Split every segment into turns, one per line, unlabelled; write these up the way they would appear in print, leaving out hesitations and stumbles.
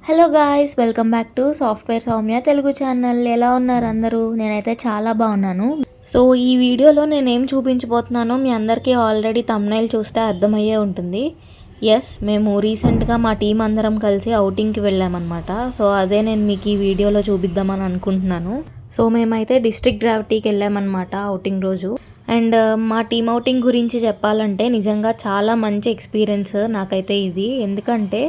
Hello guys, welcome back to software Soumya Telugu channel. ఎలా ఉన్నారు అందరూ? నేనైతే చాలా బాగున్నాను. సో ఈ వీడియోలో నేనేం చూపించబోతున్నానో మీ అందరికీ ఆల్రెడీ థంబ్నెయిల్ చూస్తే అర్థమయ్యే ఉంటుంది. ఎస్, మేము రీసెంట్గా మా టీం అందరం కలిసి ఔటింగ్కి వెళ్ళామన్నమాట. సో అదే నేను మీకు ఈ వీడియోలో చూపిద్దామని అనుకుంటున్నాను. సో మేమైతే డిస్ట్రిక్ట్ గ్రావిటీకి వెళ్ళామన్నమాట ఔటింగ్ రోజు. అండ్ మా టీమ్ ఔటింగ్ గురించి చెప్పాలంటే నిజంగా చాలా మంచి ఎక్స్పీరియన్స్ నాకైతే ఇది. ఎందుకంటే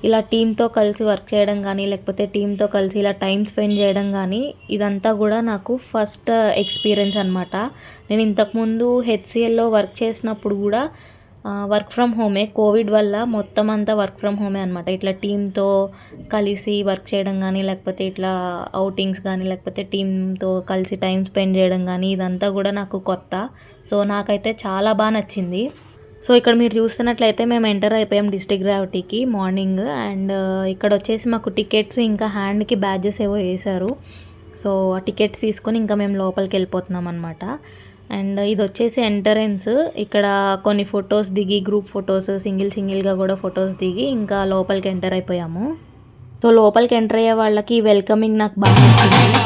ఇలా టీంతో కలిసి వర్క్ చేయడం కానీ, లేకపోతే టీంతో కలిసి ఇలా టైం స్పెండ్ చేయడం కానీ, ఇదంతా కూడా నాకు ఫస్ట్ ఎక్స్పీరియన్స్ అనమాట. నేను ఇంతకుముందు హెచ్సిఎల్లో వర్క్ చేసినప్పుడు కూడా వర్క్ ఫ్రమ్ హోమే. కోవిడ్ వల్ల మొత్తం అంతా వర్క్ ఫ్రమ్ హోమే అనమాట. ఇట్లా టీంతో కలిసి వర్క్ చేయడం కానీ, లేకపోతే ఇట్లా ఔటింగ్స్ కానీ, లేకపోతే టీంతో కలిసి టైం స్పెండ్ చేయడం కానీ, ఇదంతా కూడా నాకు కొత్త. సో నాకైతే చాలా బాగా నచ్చింది. సో ఇక్కడ మీరు చూస్తున్నట్లయితే మేము ఎంటర్ అయిపోయాం డిస్ట్రిక్ట్ గ్రావిటీకి మార్నింగ్. అండ్ ఇక్కడ వచ్చేసి మాకు టికెట్స్ ఇంకా హ్యాండ్కి బ్యాడ్జెస్ ఏవో వేశారు. సో ఆ టికెట్స్ తీసుకొని ఇంకా మేము లోపలికి వెళ్ళిపోతున్నాం అనమాట. అండ్ ఇది వచ్చేసి ఎంట్రన్స్. ఇక్కడ కొన్ని ఫొటోస్ దిగి, గ్రూప్ ఫొటోస్, సింగిల్గా కూడా ఫొటోస్ దిగి ఇంకా లోపలికి ఎంటర్ అయిపోయాము. సో లోపలికి ఎంటర్ అయ్యే వాళ్ళకి వెల్కమింగ్ నాకు బాగా నచ్చింది.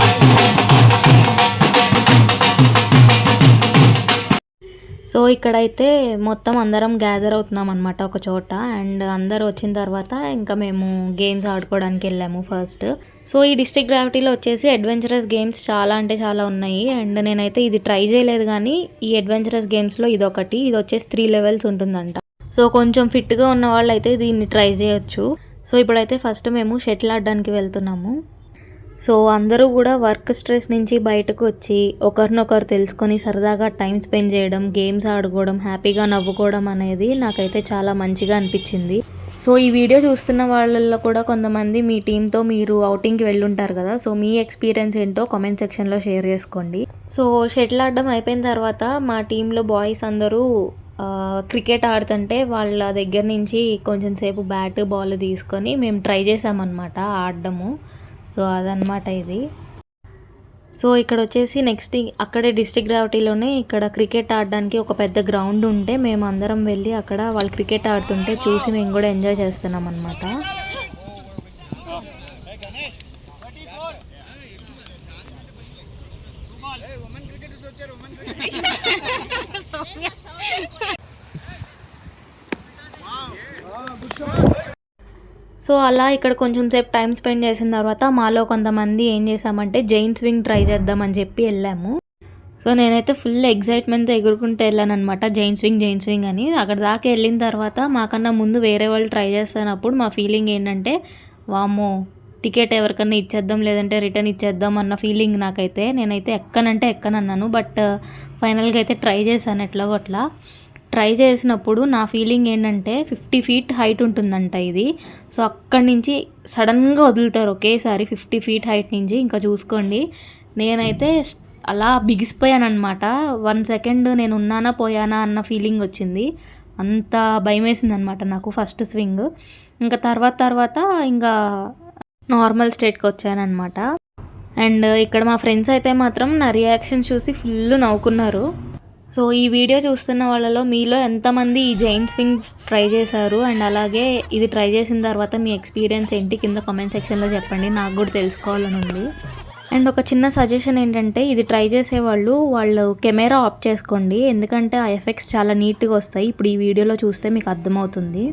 సో ఇక్కడైతే మొత్తం అందరం గ్యాదర్ అవుతున్నాం అనమాట ఒక చోట. అండ్ అందరు వచ్చిన తర్వాత ఇంకా మేము గేమ్స్ ఆడుకోవడానికి వెళ్ళాము ఫస్ట్. సో ఈ డిస్ట్రిక్ట్ గ్రావిటీలో వచ్చేసి అడ్వెంచరస్ గేమ్స్ చాలా అంటే చాలా ఉన్నాయి. అండ్ నేనైతే ఇది ట్రై చేయలేదు, కానీ ఈ అడ్వెంచరస్ గేమ్స్లో ఇదొకటి. ఇది వచ్చేసి 3 లెవెల్స్ ఉంటుందంట. సో కొంచెం ఫిట్గా ఉన్న వాళ్ళు అయితే దీన్ని ట్రై చేయొచ్చు. సో ఇప్పుడైతే ఫస్ట్ మేము షటిల్ ఆడడానికి వెళ్తున్నాము. సో అందరూ కూడా వర్క్ స్ట్రెస్ నుంచి బయటకు వచ్చి ఒకరినొకరు తెలుసుకొని సరదాగా టైం స్పెండ్ చేయడం, గేమ్స్ ఆడుకోవడం, హ్యాపీగా నవ్వుకోవడం అనేది నాకైతే చాలా మంచిగా అనిపించింది. సో ఈ వీడియో చూస్తున్న వాళ్ళల్లో కూడా కొంతమంది మీ టీంతో మీరు ఔటింగ్కి వెళ్ళుంటారు కదా. సో మీ ఎక్స్పీరియన్స్ ఏంటో కామెంట్ సెక్షన్లో షేర్ చేసుకోండి. సో షటిల్ ఆడడం అయిపోయిన తర్వాత మా టీంలో బాయ్స్ అందరూ క్రికెట్ ఆడుతుంటే వాళ్ళ దగ్గర నుంచి కొంచెం సేపు బ్యాట్ బాల్ తీసుకొని మేము ట్రై చేసామన్నమాట ఆడడము. సో అదనమాట ఇది. సో ఇక్కడ వచ్చేసి నెక్స్ట్ అక్కడే డిస్ట్రిక్ట్ గ్రావిటీలోనే ఇక్కడ క్రికెట్ ఆడడానికి ఒక పెద్ద గ్రౌండ్ ఉంటే మేము అందరం వెళ్ళి అక్కడ వాళ్ళు క్రికెట్ ఆడుతుంటే చూసి మేము కూడా ఎంజాయ్ చేస్తున్నాం అనమాట. సో అలా ఇక్కడ కొంచెం సేపు టైం స్పెండ్ చేసిన తర్వాత మాలో కొంతమంది ఏం చేసామంటే జైంట్ స్వింగ్ ట్రై చేద్దామని చెప్పి వెళ్ళాము. సో నేనైతే ఫుల్ ఎగ్జైట్మెంట్తో ఎగురుకుంటూ వెళ్ళాను అనమాట, జైంట్ స్వింగ్ అని. అక్కడ దాకా వెళ్ళిన తర్వాత మాకన్నా ముందు వేరే వాళ్ళు ట్రై చేస్తున్నప్పుడు మా ఫీలింగ్ ఏంటంటే, వామ్మో టికెట్ ఎవరికన్నా ఇచ్చేద్దాం, లేదంటే రిటర్న్ ఇచ్చేద్దాం అన్న ఫీలింగ్ నాకైతే. నేనైతే ఎక్కనన్నాను, బట్ ఫైనల్గా అయితే ట్రై చేశాను ఎట్లాగో అట్లా. ట్రై చేసినప్పుడు నా ఫీలింగ్ ఏంటంటే 50 ఫీట్ హైట్ ఉంటుందంట ఇది. సో అక్కడి నుంచి సడన్గా వదులుతారు ఒకేసారి 50 ఫీట్ హైట్ నుంచి. ఇంకా చూసుకోండి, నేనైతే అలా బిగిసిపోయాను అనమాట. 1 సెకండ్ నేను ఉన్నానా పోయానా అన్న ఫీలింగ్ వచ్చింది. అంత భయం వేసింది అనమాట నాకు ఫస్ట్ స్వింగ్. ఇంకా తర్వాత ఇంకా నార్మల్ స్టేట్కి వచ్చానమాట. అండ్ ఇక్కడ మా ఫ్రెండ్స్ అయితే మాత్రం నా రియాక్షన్ చూసి ఫుల్ నవ్వుకున్నారు. సో ఈ వీడియో చూస్తున్న వాళ్ళలో మీలో ఎంతమంది ఈ జైంట్ స్వింగ్ ట్రై చేశారు, అండ్ అలాగే ఇది ట్రై చేసిన తర్వాత మీ ఎక్స్పీరియన్స్ ఏంటి కింద కామెంట్ సెక్షన్లో చెప్పండి, నాకు కూడా తెలుసుకోవాలని ఉంది. అండ్ ఒక చిన్న సజెషన్ ఏంటంటే, ఇది ట్రై వాళ్ళు కెమెరా ఆఫ్ చేసుకోండి, ఎందుకంటే ఆ ఎఫెక్ట్స్ చాలా నీట్గా వస్తాయి. ఇప్పుడు ఈ వీడియోలో చూస్తే మీకు అర్థమవుతుంది.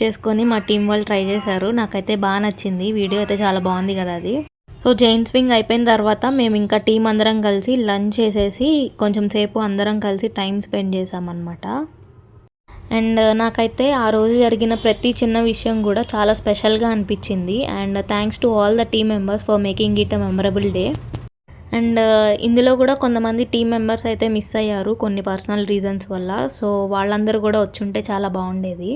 చేసుకొని మా టీం వాళ్ళు ట్రై చేశారు. నాకైతే బాగా నచ్చింది. వీడియో అయితే చాలా బాగుంది కదా అది. సో సో జైన్ స్వింగ్ అయిపోయిన తర్వాత మేము ఇంకా టీం అందరం కలిసి లంచ్ చేసేసి కొంచెం సేపు అందరం కలిసి టైం స్పెండ్ చేసామన్నమాట. అండ్ నాకైతే ఆ రోజు జరిగిన ప్రతి చిన్న విషయం కూడా చాలా స్పెషల్గా అనిపించింది. And thanks to all the team members for making it a memorable day. And ఇందులో కూడా కొంతమంది టీం మెంబర్స్ అయితే మిస్ అయ్యారు కొన్ని పర్సనల్ రీజన్స్ వల్ల. సో వాళ్ళందరూ కూడా వచ్చుంటే చాలా బాగుండేది.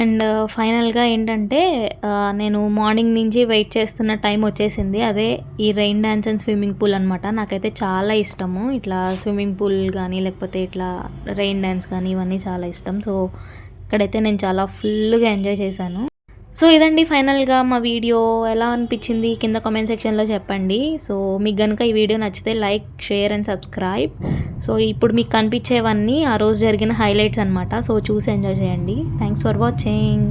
అండ్ ఫైనల్గా ఏంటంటే నేను మార్నింగ్ నుంచి వెయిట్ చేస్తున్న టైం వచ్చేసింది. అదే ఈ rain dance and swimming pool అనమాట. నాకైతే చాలా ఇష్టము ఇట్లా స్విమ్మింగ్ పూల్ కానీ లేకపోతే ఇట్లా రెయిన్ డ్యాన్స్ కానీ ఇవన్నీ చాలా ఇష్టం. సో ఇక్కడైతే నేను చాలా ఫుల్గా ఎంజాయ్ చేశాను. సో ఇదండి ఫైనల్గా మా వీడియో ఎలా అనిపించింది కింద కామెంట్ సెక్షన్లో చెప్పండి. సో మీకు కనుక ఈ వీడియో నచ్చితే like, share and subscribe. So ఇప్పుడు మీకు కనిపించేవన్నీ ఆ రోజు జరిగిన హైలైట్స్ అనమాట. సో చూసి ఎంజాయ్ చేయండి. Thanks for watching.